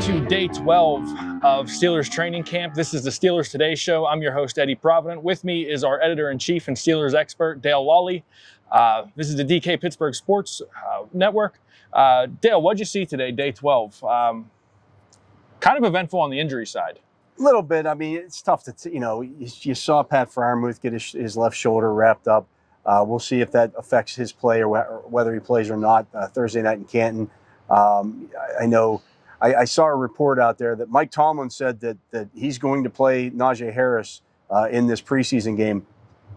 to day 12 of Steelers training camp. This is the Steelers Today show. I'm your host, Eddie Provident. With me is our editor-in-chief and Steelers expert, Dale Lawley. This is the DK Pittsburgh Sports Network. Dale, what'd you see today, day 12? Kind of eventful on the injury side. A little bit. I mean, it's tough to, you saw Pat Freiermuth get his left shoulder wrapped up. We'll see if that affects his play or whether he plays or not Thursday night in Canton. I saw a report out there that Mike Tomlin said that he's going to play Najee Harris in this preseason game.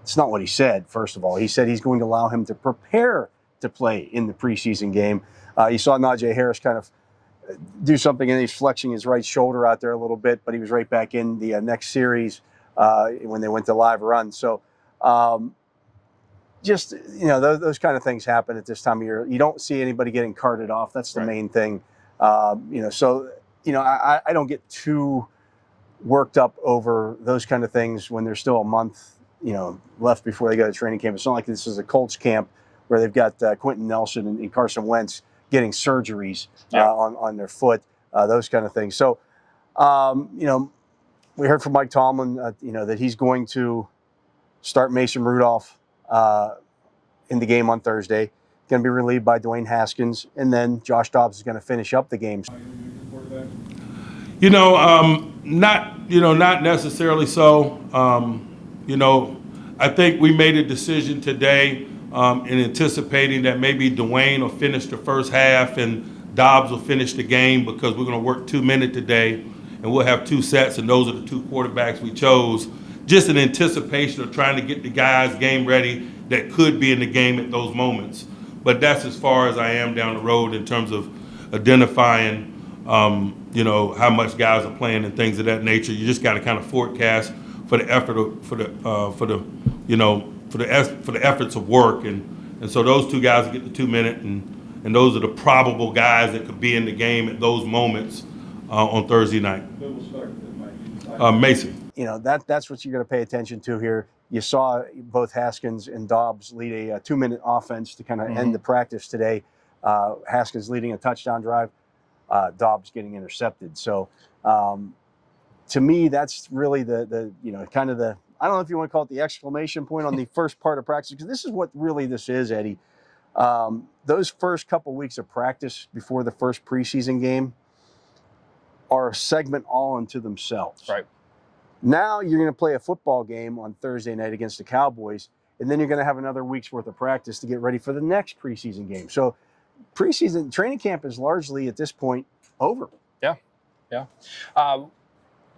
It's not what he said, first of all. He said he's going to allow him to prepare to play in the preseason game. You saw Najee Harris kind of do something, and he's flexing his right shoulder out there a little bit, but he was right back in the next series when they went to live run. So those kind of things happen at this time of year. You don't see anybody getting carted off. That's the main thing. I don't get too worked up over those kind of things when there's still a month, left before they go to training camp. It's not like this is a Colts camp where they've got Quentin Nelson and Carson Wentz getting surgeries on their foot, those kind of things. So, we heard from Mike Tomlin, that he's going to start Mason Rudolph in the game on Thursday. Going to be relieved by Dwayne Haskins, and then Josh Dobbs is going to finish up the games. Not necessarily so. I think we made a decision today in anticipating that maybe Dwayne will finish the first half and Dobbs will finish the game, because we're going to work 2 minutes today, and we'll have two sets, and those are the two quarterbacks we chose, just in anticipation of trying to get the guys game ready that could be in the game at those moments. But that's as far as I am down the road in terms of identifying, how much guys are playing and things of that nature. You just got to kind of forecast for the effort for the efforts of work, and so those two guys will get the 2 minute, and those are the probable guys that could be in the game at those moments on Thursday night. Mason. That's what you're going to pay attention to here. You saw both Haskins and Dobbs lead a 2-minute offense to kind of end the practice today. Haskins leading a touchdown drive, Dobbs getting intercepted. So to me, that's really the I don't know if you want to call it the exclamation point on the first part of practice, because this is what really this is, Eddie. Those first couple weeks of practice before the first preseason game are a segment all unto themselves. Right. Now you're going to play a football game on Thursday night against the Cowboys, and then you're going to have another week's worth of practice to get ready for the next preseason game. So preseason training camp is largely at this point over. Yeah.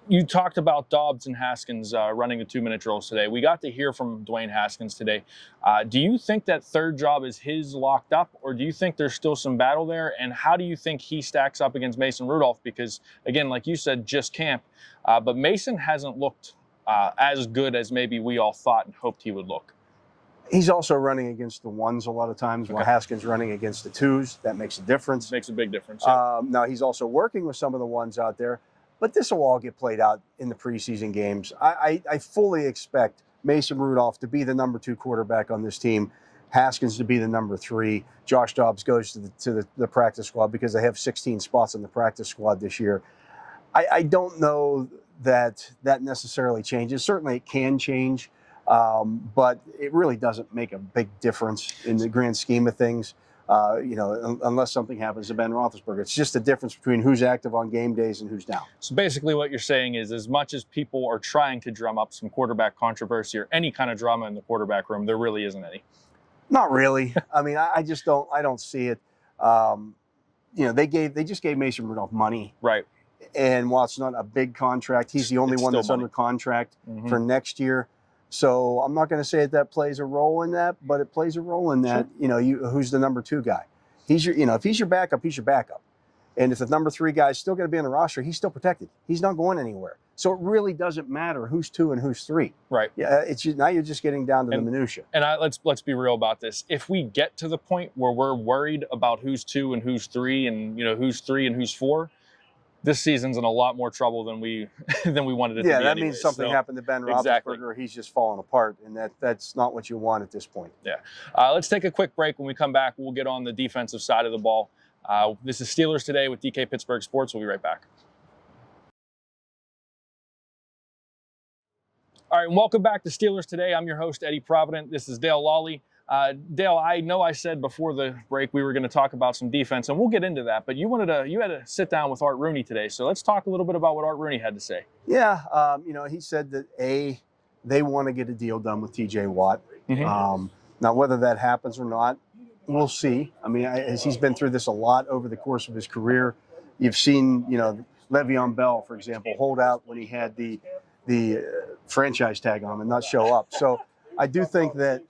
You talked about Dobbs and Haskins running the 2-minute drills today. We got to hear from Dwayne Haskins today. Do you think that third job is his locked up, or do you think there's still some battle there? And how do you think he stacks up against Mason Rudolph? Because, again, like you said, just camp. But Mason hasn't looked as good as maybe we all thought and hoped he would look. He's also running against the ones a lot of times, while Haskins running against the twos. That makes a difference. Makes a big difference. Yeah. Now, he's also working with some of the ones out there. But this will all get played out in the preseason games. I fully expect Mason Rudolph to be the number 2 quarterback on this team, Haskins to be the number 3. Josh Dobbs goes to the practice squad because they have 16 spots in the practice squad this year. I don't know that necessarily changes. Certainly it can change, but it really doesn't make a big difference in the grand scheme of things. Unless something happens to Ben Roethlisberger. It's just a difference between who's active on game days and who's down. So basically what you're saying is, as much as people are trying to drum up some quarterback controversy or any kind of drama in the quarterback room, there really isn't any. Not really. I mean, I don't see it. They just gave Mason Rudolph money. Right. And while it's not a big contract, he's the only one that's under contract for next year. So I'm not going to say that plays a role in that, but it plays a role in that. Sure. Who's the number 2 guy? He's if he's your backup, he's your backup. And if the number 3 guy is still going to be on the roster, he's still protected. He's not going anywhere. So it really doesn't matter who's 2 and who's 3. Right. Yeah. Now you're just getting down to the minutia. And let's be real about this. If we get to the point where we're worried about who's 2 and who's 3, and who's 3 and who's 4. This season's in a lot more trouble than we wanted it to be. Yeah, that means something happened to Ben Roethlisberger. Exactly. He's just falling apart, and that's not what you want at this point. Yeah. Let's take a quick break. When we come back, we'll get on the defensive side of the ball. This is Steelers Today with DK Pittsburgh Sports. We'll be right back. All right, and welcome back to Steelers Today. I'm your host, Eddie Provident. This is Dale Lawley. Dale, I know I said before the break we were going to talk about some defense, and we'll get into that. But you had to sit down with Art Rooney today, so let's talk a little bit about what Art Rooney had to say. Yeah, he said that they want to get a deal done with T.J. Watt. Mm-hmm. Now, whether that happens or not, we'll see. I mean, as he's been through this a lot over the course of his career. You've seen, Le'Veon Bell, for example, hold out when he had the franchise tag on him and not show up. So I do think that,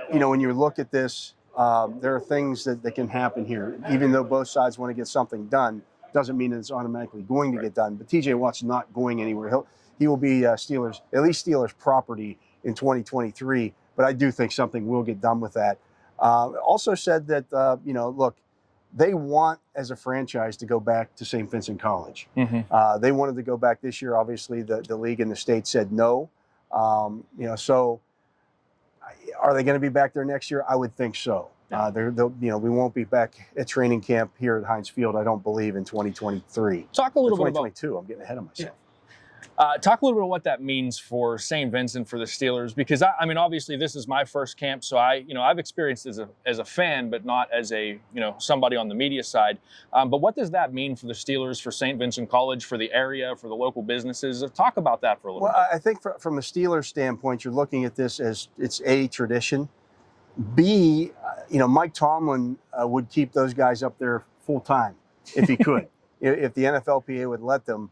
when you look at this, there are things that can happen here. Even though both sides want to get something done, doesn't mean that it's automatically going to get done. But T.J. Watt's not going anywhere. He will be Steelers property in 2023. But I do think something will get done with that. Also said that, look, they want, as a franchise, to go back to St. Vincent College. Mm-hmm. They wanted to go back this year. Obviously, the league and the state said no. So are they going to be back there next year? I would think so. We won't be back at training camp here at Heinz Field, I don't believe, in 2023. Talk a little bit about 2022. I'm getting ahead of myself. Talk a little bit about what that means for St. Vincent, for the Steelers, because I mean, obviously this is my first camp, so I've experienced as a fan, but not as somebody on the media side. But what does that mean for the Steelers, for St. Vincent College, for the area, for the local businesses? Talk about that for a little bit. Well, I think from the Steelers standpoint, you're looking at this as it's A, tradition. B, Mike Tomlin would keep those guys up there full time if he could. If the NFLPA would let them.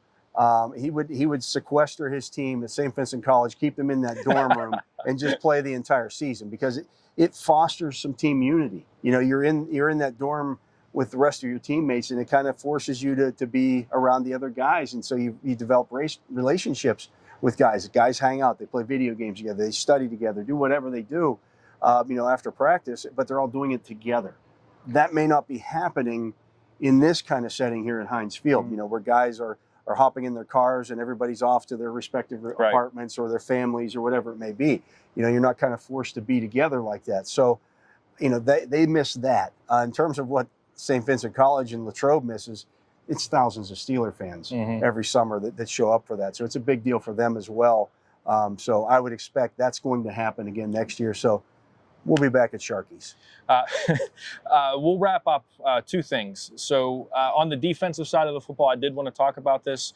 He would sequester his team at St. Vincent College, keep them in that dorm room, and just play the entire season because it fosters some team unity. You're in that dorm with the rest of your teammates, and it kind of forces you to be around the other guys, and so you develop relationships with guys. Guys hang out, they play video games together, they study together, do whatever they do, after practice, but they're all doing it together. That may not be happening in this kind of setting here at Heinz Field, where guys are hopping in their cars and everybody's off to their respective apartments or their families or whatever it may be. You're not kind of forced to be together like that. So, they miss that. In terms of what St. Vincent College and Latrobe misses, it's thousands of Steeler fans every summer that show up for that. So it's a big deal for them as well. So I would expect that's going to happen again next year. So we'll be back at Sharkies. We'll wrap up two things. So on the defensive side of the football, I did want to talk about this.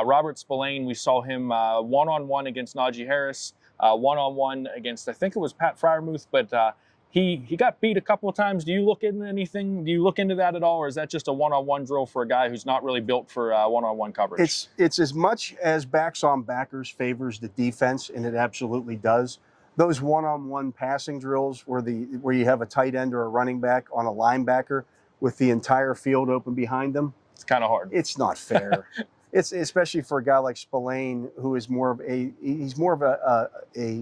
Robert Spillane, we saw him one-on-one against Najee Harris, one-on-one against, I think it was Pat Freiermuth, but he got beat a couple of times. Do you look into anything? Do you look into that at all, or is that just a one-on-one drill for a guy who's not really built for one-on-one coverage? It's as much as backs on backers favors the defense, and it absolutely does. Those one-on-one passing drills where you have a tight end or a running back on a linebacker with the entire field open behind them. It's kind of hard. It's not fair. It's especially for a guy like Spillane, who is more of a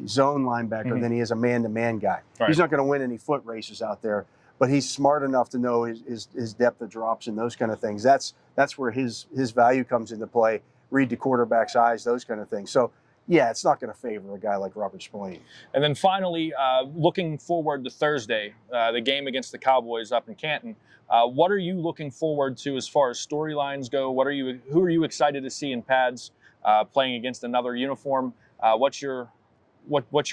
zone linebacker than he is a man-to-man guy. Right. He's not going to win any foot races out there, but he's smart enough to know his depth of drops and those kind of things. That's where his value comes into play. Read the quarterback's eyes, those kind of things. So, yeah, it's not going to favor a guy like Robert Spillane. And then finally, looking forward to Thursday, the game against the Cowboys up in Canton. What are you looking forward to as far as storylines go? Who are you excited to see in pads playing against another uniform? What's your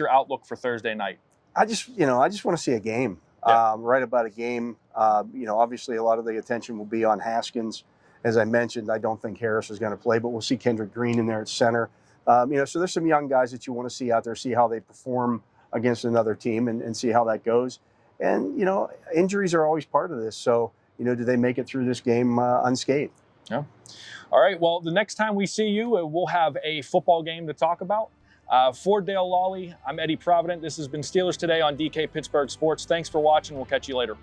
outlook for Thursday night? I just want to see a game. Yeah. Right about a game. Obviously a lot of the attention will be on Haskins. As I mentioned, I don't think Harris is going to play, but we'll see Kendrick Green in there at center. So there's some young guys that you want to see out there, see how they perform against another team and see how that goes. And, injuries are always part of this. So, do they make it through this game unscathed? Yeah. All right. Well, the next time we see you, we'll have a football game to talk about. For Dale Lawley, I'm Eddie Provident. This has been Steelers Today on DK Pittsburgh Sports. Thanks for watching. We'll catch you later.